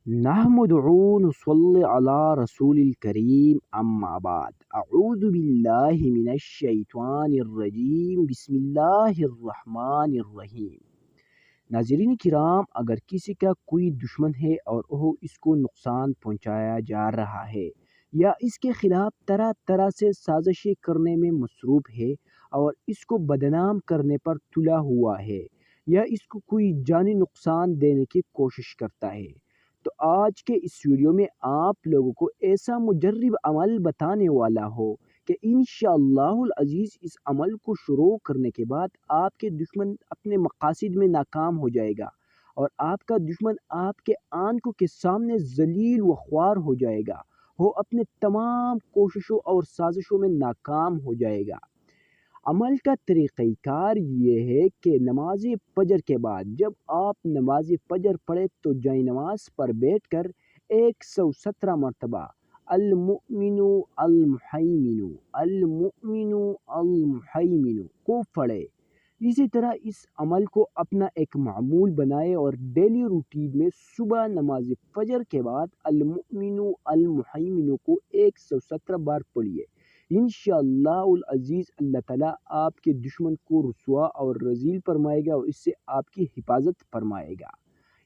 نحمدہ ونصلی علی رسول الکریم اما بعد اعوذ باللہ من الشیطان الرجیم بسم اللہ الرحمن الرحیم۔ ناظرین کرام، اگر کسی کا کوئی دشمن ہے اور وہ اس کو نقصان پہنچایا جا رہا ہے یا اس کے خلاف طرح طرح سے سازشیں کرنے میں مصروف ہے اور اس کو بدنام کرنے پر تلا ہوا ہے یا اس کو کوئی جانی نقصان دینے کی کوشش کرتا ہے، تو آج کے اس ویڈیو میں آپ لوگوں کو ایسا مجرب عمل بتانے والا ہو کہ انشاءاللہ العزیز اس عمل کو شروع کرنے کے بعد آپ کے دشمن اپنے مقاصد میں ناکام ہو جائے گا اور آپ کا دشمن آپ کے آنکھوں کے سامنے ذلیل و خوار ہو جائے گا، وہ اپنے تمام کوششوں اور سازشوں میں ناکام ہو جائے گا۔ عمل کا طریقہ کار یہ ہے کہ نماز فجر کے بعد جب آپ نماز فجر پڑھیں تو جائے نماز پر بیٹھ کر 117 مرتبہ المؤمن المحیمن المؤمن المحیمن کو پڑھے۔ اسی طرح اس عمل کو اپنا ایک معمول بنائے اور ڈیلی روٹین میں صبح نماز فجر کے بعد المؤمن المحیمن کو 117 بار پڑھیے۔ انشاءاللہ العزیز اللہ تعالیٰ آپ کے دشمن کو رسوا اور رذیل فرمائے گا اور اس سے آپ کی حفاظت فرمائے گا۔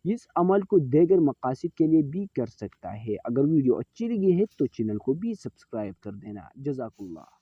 اس عمل کو دیگر مقاصد کے لیے بھی کر سکتا ہے۔ اگر ویڈیو اچھی لگی ہے تو چینل کو بھی سبسکرائب کر دینا۔ جزاک اللہ۔